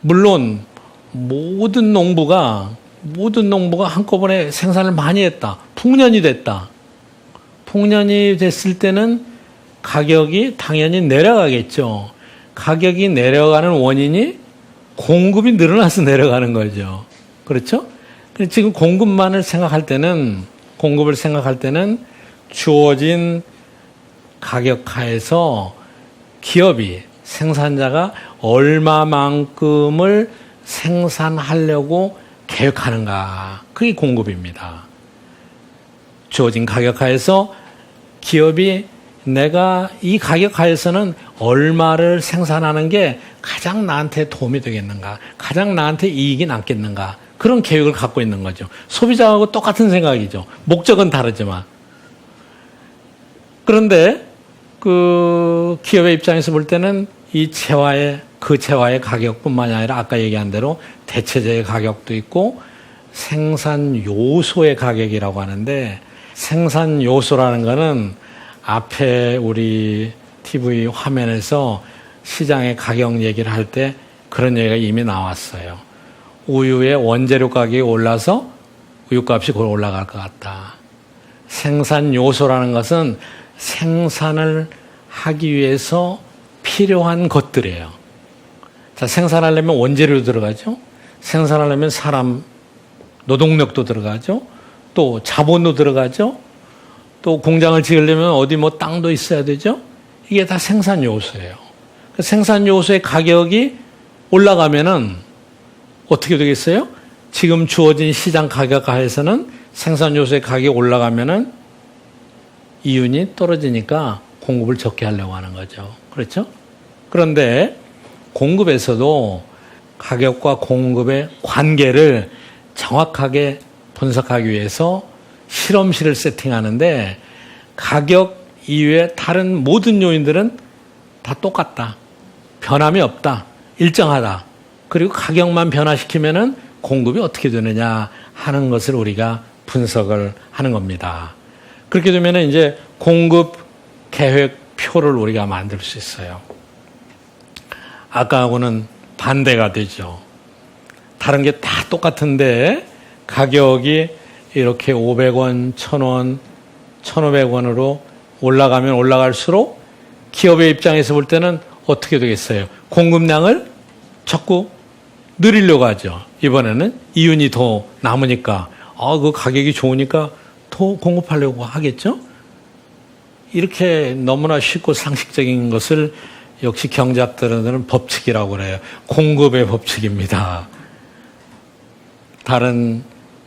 물론 모든 농부가 한꺼번에 생산을 많이 했다. 풍년이 됐다. 풍년이 됐을 때는 가격이 당연히 내려가겠죠. 가격이 내려가는 원인이 공급이 늘어나서 내려가는 거죠. 그렇죠? 지금 공급을 생각할 때는 주어진 가격하에서 기업이, 생산자가 얼마만큼을 생산하려고 계획하는가. 그게 공급입니다. 주어진 가격하에서 기업이 내가 이 가격하에서는 얼마를 생산하는 게 가장 나한테 도움이 되겠는가, 가장 나한테 이익이 남겠는가, 그런 계획을 갖고 있는 거죠. 소비자하고 똑같은 생각이죠. 목적은 다르지만. 그런데 그 기업의 입장에서 볼 때는 이 재화의 가격뿐만이 아니라 아까 얘기한 대로 대체재의 가격도 있고 생산 요소의 가격이라고 하는데, 생산 요소라는 거는 앞에 우리 TV 화면에서 시장의 가격 얘기를 할 때 그런 얘기가 이미 나왔어요. 우유의 원재료 가격이 올라서 우유값이 곧 올라갈 것 같다. 생산 요소라는 것은 생산을 하기 위해서 필요한 것들이에요. 자, 생산하려면 원재료 들어가죠. 생산하려면 사람, 노동력도 들어가죠. 또 자본도 들어가죠. 또 공장을 지으려면 어디 땅도 있어야 되죠. 이게 다 생산 요소예요. 생산 요소의 가격이 올라가면은 어떻게 되겠어요? 지금 주어진 시장 가격 하에서는 생산 요소의 가격이 올라가면은 이윤이 떨어지니까 공급을 적게 하려고 하는 거죠. 그렇죠? 그런데 공급에서도 가격과 공급의 관계를 정확하게 분석하기 위해서 실험실을 세팅하는데, 가격 이외에 다른 모든 요인들은 다 똑같다. 변함이 없다. 일정하다. 그리고 가격만 변화시키면은 공급이 어떻게 되느냐 하는 것을 우리가 분석을 하는 겁니다. 그렇게 되면은 이제 공급 계획표를 우리가 만들 수 있어요. 아까하고는 반대가 되죠. 다른 게 다 똑같은데 가격이 이렇게 500원, 1000원, 1500원으로 올라가면 올라갈수록 기업의 입장에서 볼 때는 어떻게 되겠어요? 공급량을 자꾸 늘리려고 하죠. 이번에는 이윤이 더 남으니까, 그 가격이 좋으니까 더 공급하려고 하겠죠? 이렇게 너무나 쉽고 상식적인 것을 역시 경제학들은 법칙이라고 그래요. 공급의 법칙입니다. 다른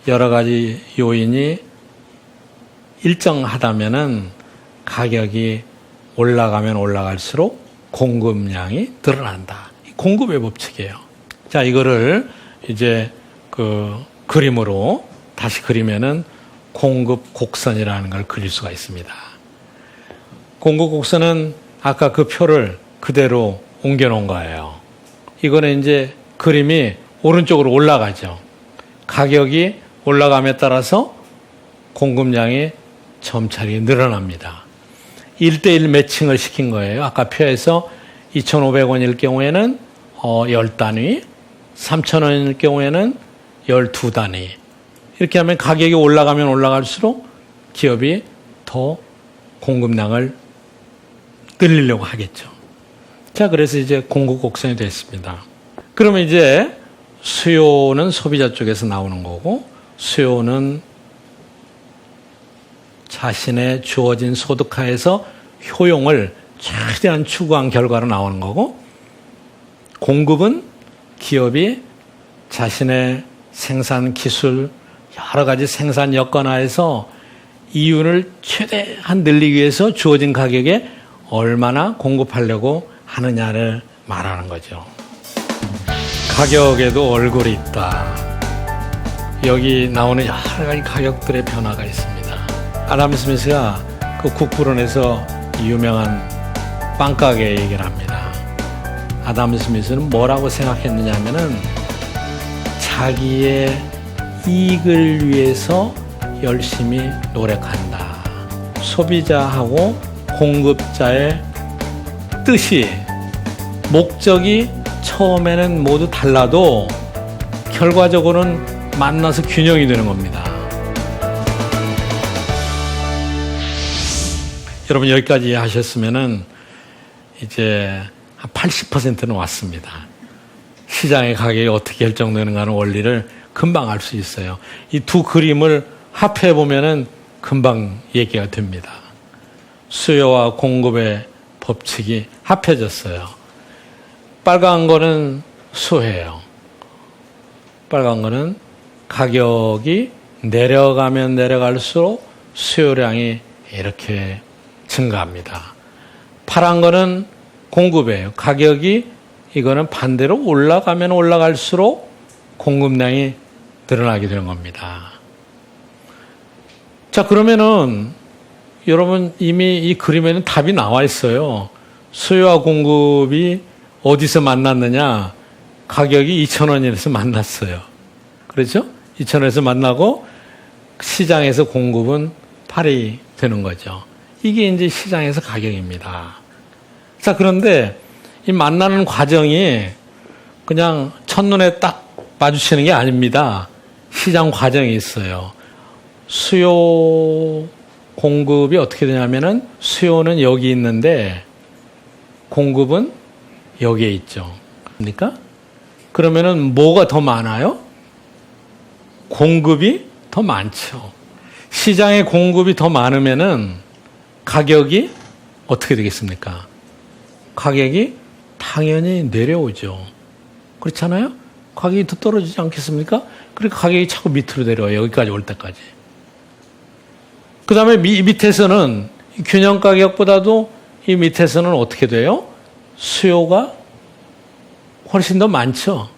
여러 가지 요인이 일정하다면은 가격이 올라가면 올라갈수록 공급량이 늘어난다. 공급의 법칙이에요. 자, 이거를 이제 그림으로 다시 그리면은 공급 곡선이라는 걸 그릴 수가 있습니다. 공급 곡선은 아까 그 표를 그대로 옮겨 놓은 거예요. 이거는 이제 그림이 오른쪽으로 올라가죠. 가격이 올라감에 따라서 공급량이 점차게 늘어납니다. 1대1 매칭을 시킨 거예요. 아까 표에서 2,500원일 경우에는 10단위, 3,000원일 경우에는 12단위. 이렇게 하면 가격이 올라가면 올라갈수록 기업이 더 공급량을 늘리려고 하겠죠. 자, 그래서 이제 공급 곡선이 됐습니다. 그러면 이제 수요는 소비자 쪽에서 나오는 거고, 수요는 자신의 주어진 소득하에서 효용을 최대한 추구한 결과로 나오는 거고, 공급은 기업이 자신의 생산 기술, 여러 가지 생산 여건하에서 이윤을 최대한 늘리기 위해서 주어진 가격에 얼마나 공급하려고 하느냐를 말하는 거죠. 가격에도 얼굴이 있다. 여기 나오는 여러 가지 가격들의 변화가 있습니다. 아담 스미스가 그 국부론에서 유명한 빵가게 얘기를 합니다. 아담 스미스는 뭐라고 생각했느냐 하면은 자기의 이익을 위해서 열심히 노력한다. 소비자하고 공급자의 뜻이, 목적이 처음에는 모두 달라도 결과적으로는 만나서 균형이 되는 겁니다. 여러분 여기까지 하셨으면은 이제 한 80%는 왔습니다. 시장의 가격이 어떻게 결정되는가 하는 원리를 금방 알 수 있어요. 이 두 그림을 합해 보면은 금방 얘기가 됩니다. 수요와 공급의 법칙이 합해졌어요. 빨간 거는 수혜예요. 빨간 거는 가격이 내려가면 내려갈수록 수요량이 이렇게 증가합니다. 파란 거는 공급이에요. 가격이 이거는 반대로 올라가면 올라갈수록 공급량이 늘어나게 되는 겁니다. 자, 그러면은 여러분 이미 이 그림에는 답이 나와 있어요. 수요와 공급이 어디서 만났느냐? 가격이 2,000원에서 만났어요. 그렇죠? 2,000원에서 만나고 시장에서 공급은 8이 되는 거죠. 이게 이제 시장에서 가격입니다. 자, 그런데 이 만나는 과정이 그냥 첫눈에 딱 마주치는 게 아닙니다. 시장 과정이 있어요. 수요 공급이 어떻게 되냐면은 수요는 여기 있는데 공급은 여기에 있죠. 그러니까 그러면은 뭐가 더 많아요? 공급이 더 많죠. 시장에 공급이 더 많으면은 가격이 어떻게 되겠습니까? 가격이 당연히 내려오죠. 그렇잖아요? 가격이 더 떨어지지 않겠습니까? 그러니까 가격이 자꾸 밑으로 내려와요. 여기까지 올 때까지. 그 다음에 밑에서는 균형 가격보다도 이 밑에서는 어떻게 돼요? 수요가 훨씬 더 많죠.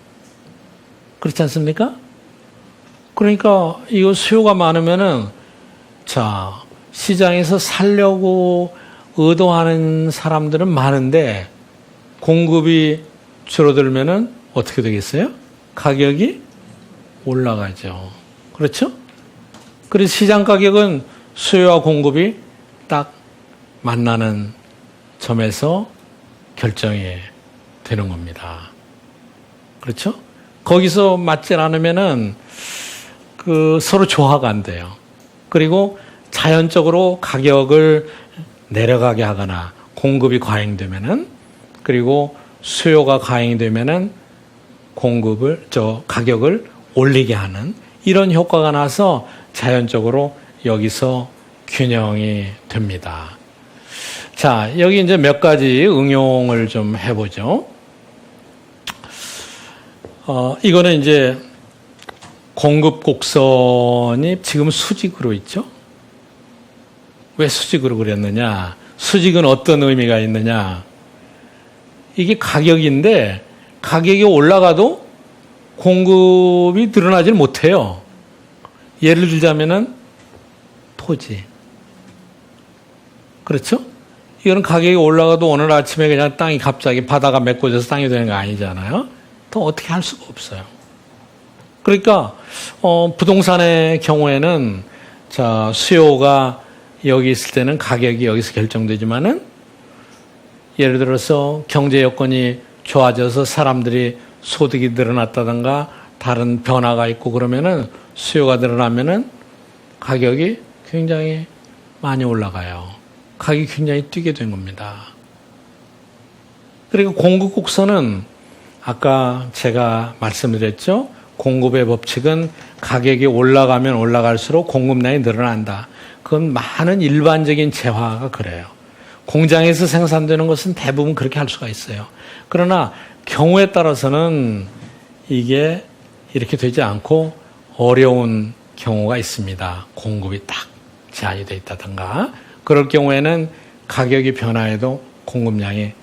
그렇지 않습니까? 그러니까 이거 수요가 많으면은 자, 시장에서 살려고 의도하는 사람들은 많은데 공급이 줄어들면은 어떻게 되겠어요? 가격이 올라가죠. 그렇죠? 그래서 시장 가격은 수요와 공급이 딱 만나는 점에서 결정이 되는 겁니다. 그렇죠? 거기서 맞지 않으면은 서로 조화가 안 돼요. 그리고 자연적으로 가격을 내려가게 하거나 공급이 과잉되면은 그리고 수요가 과잉되면은 가격을 올리게 하는 이런 효과가 나서 자연적으로 여기서 균형이 됩니다. 자, 여기 이제 몇 가지 응용을 좀 해보죠. 이거는 이제 공급 곡선이 지금 수직으로 있죠? 왜 수직으로 그렸느냐? 수직은 어떤 의미가 있느냐? 이게 가격인데 가격이 올라가도 공급이 늘어나질 못해요. 예를 들자면은 토지. 그렇죠? 이거는 가격이 올라가도 오늘 아침에 그냥 땅이 갑자기 바다가 메꿔져서 땅이 되는 거 아니잖아요. 더 어떻게 할 수가 없어요. 그러니까 부동산의 경우에는 자, 수요가 여기 있을 때는 가격이 여기서 결정되지만은 예를 들어서 경제 여건이 좋아져서 사람들이 소득이 늘어났다든가 다른 변화가 있고 그러면은 수요가 늘어나면은 가격이 굉장히 많이 올라가요. 가격이 굉장히 뛰게 된 겁니다. 그리고 공급 곡선은 아까 제가 말씀드렸죠. 공급의 법칙은 가격이 올라가면 올라갈수록 공급량이 늘어난다. 그건 많은 일반적인 재화가 그래요. 공장에서 생산되는 것은 대부분 그렇게 할 수가 있어요. 그러나 경우에 따라서는 이게 이렇게 되지 않고 어려운 경우가 있습니다. 공급이 딱 제한이 되어 있다든가 그럴 경우에는 가격이 변화해도 공급량이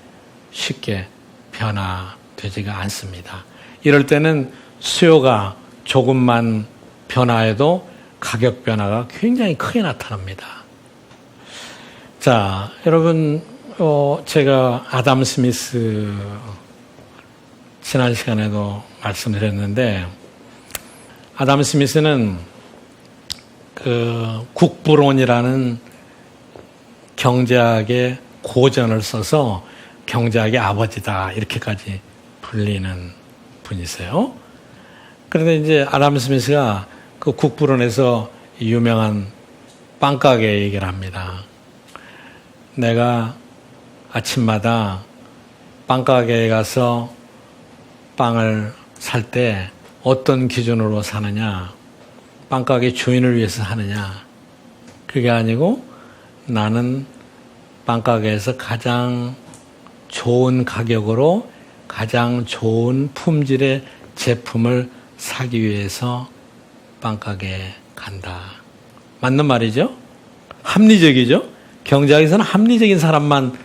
쉽게 변화되지가 않습니다. 이럴 때는 수요가 조금만 변화해도 가격 변화가 굉장히 크게 나타납니다. 자, 여러분, 제가 아담 스미스 지난 시간에도 말씀드렸는데 아담 스미스는 국부론이라는 경제학의 고전을 써서 경제학의 아버지다 이렇게까지 불리는 분이세요. 그런데 이제 아담 스미스가 그 국부론에서 유명한 빵가게 얘기를 합니다. 내가 아침마다 빵가게에 가서 빵을 살 때 어떤 기준으로 사느냐, 빵가게 주인을 위해서 사느냐, 그게 아니고 나는 빵가게에서 가장 좋은 가격으로 가장 좋은 품질의 제품을 사기 위해서 빵가게에 간다. 맞는 말이죠? 합리적이죠? 경제학에서는 합리적인 사람만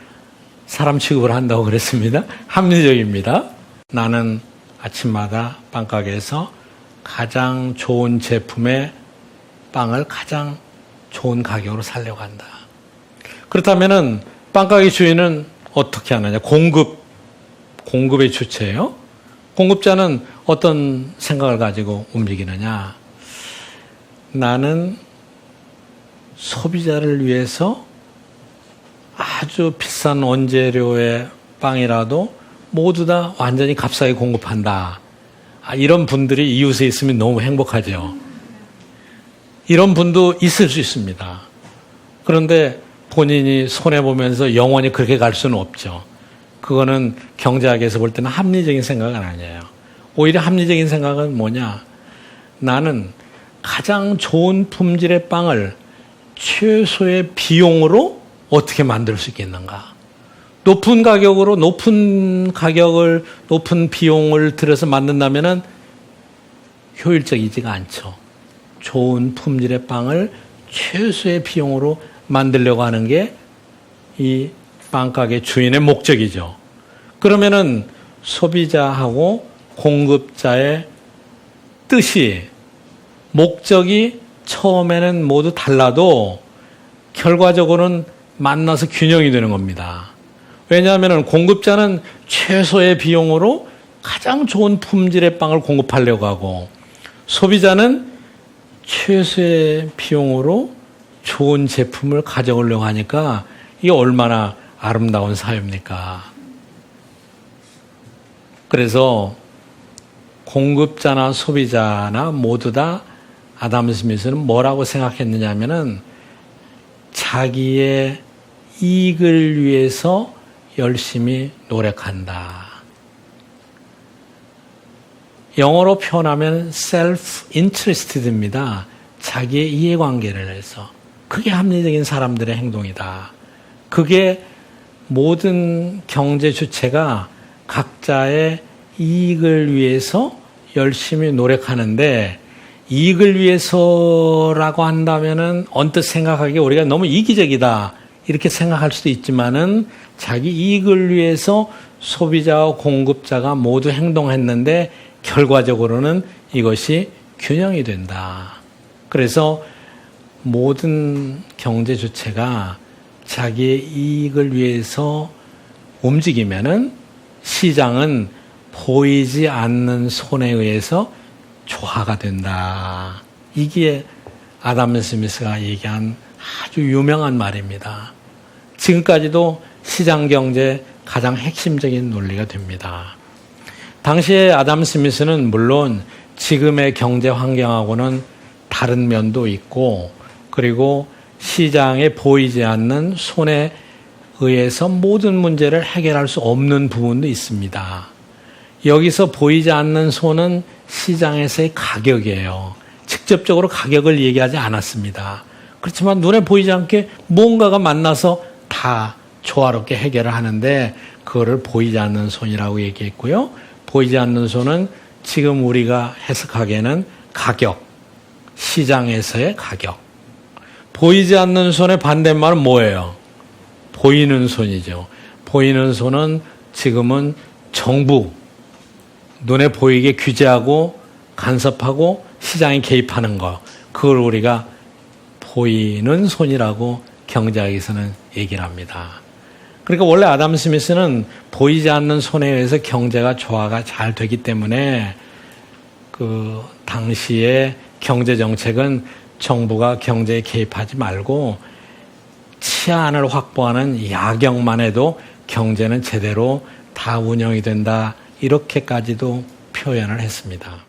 사람 취급을 한다고 그랬습니다. 합리적입니다. 나는 아침마다 빵가게에서 가장 좋은 제품의 빵을 가장 좋은 가격으로 사려고 한다. 그렇다면은 빵가게 주인은 어떻게 하느냐? 공급의 주체예요. 공급자는 어떤 생각을 가지고 움직이느냐? 나는 소비자를 위해서 아주 비싼 원재료의 빵이라도 모두 다 완전히 값싸게 공급한다. 이런 분들이 이웃에 있으면 너무 행복하죠. 이런 분도 있을 수 있습니다. 그런데 본인이 손해보면서 영원히 그렇게 갈 수는 없죠. 그거는 경제학에서 볼 때는 합리적인 생각은 아니에요. 오히려 합리적인 생각은 뭐냐? 나는 가장 좋은 품질의 빵을 최소의 비용으로 어떻게 만들 수 있겠는가? 높은 비용을 들여서 만든다면은 효율적이지가 않죠. 좋은 품질의 빵을 최소의 비용으로 만들려고 하는 게 이 빵가게 주인의 목적이죠. 그러면은 소비자하고 공급자의 뜻이, 목적이 처음에는 모두 달라도 결과적으로는 만나서 균형이 되는 겁니다. 왜냐하면 공급자는 최소의 비용으로 가장 좋은 품질의 빵을 공급하려고 하고, 소비자는 최소의 비용으로 좋은 제품을 가져오려고 하니까 이게 얼마나 아름다운 사회입니까? 그래서 공급자나 소비자나 모두 다 아담 스미스는 뭐라고 생각했느냐 하면은 자기의 이익을 위해서 열심히 노력한다. 영어로 표현하면 self-interested입니다. 자기의 이해관계를 해서. 그게 합리적인 사람들의 행동이다. 그게 모든 경제 주체가 각자의 이익을 위해서 열심히 노력하는데, 이익을 위해서라고 한다면은 언뜻 생각하기에 우리가 너무 이기적이다 이렇게 생각할 수도 있지만은, 자기 이익을 위해서 소비자와 공급자가 모두 행동했는데 결과적으로는 이것이 균형이 된다. 그래서 모든 경제 주체가 자기의 이익을 위해서 움직이면은 시장은 보이지 않는 손에 의해서 조화가 된다. 이게 아담 스미스가 얘기한 아주 유명한 말입니다. 지금까지도 시장 경제의 가장 핵심적인 논리가 됩니다. 당시에 아담 스미스는 물론 지금의 경제 환경하고는 다른 면도 있고, 그리고 시장에 보이지 않는 손에 의해서 모든 문제를 해결할 수 없는 부분도 있습니다. 여기서 보이지 않는 손은 시장에서의 가격이에요. 직접적으로 가격을 얘기하지 않았습니다. 그렇지만 눈에 보이지 않게 뭔가가 만나서 다 조화롭게 해결을 하는데, 그거를 보이지 않는 손이라고 얘기했고요. 보이지 않는 손은 지금 우리가 해석하기에는 가격, 시장에서의 가격. 보이지 않는 손의 반대말은 뭐예요? 보이는 손이죠. 보이는 손은 지금은 정부, 눈에 보이게 규제하고 간섭하고 시장에 개입하는 거, 그걸 우리가 보이는 손이라고 경제학에서는 얘기를 합니다. 그러니까 원래 아담 스미스는 보이지 않는 손에 의해서 경제가 조화가 잘 되기 때문에 그 당시의 경제 정책은 정부가 경제에 개입하지 말고 치안을 확보하는 야경만 해도 경제는 제대로 다 운영이 된다, 이렇게까지도 표현을 했습니다.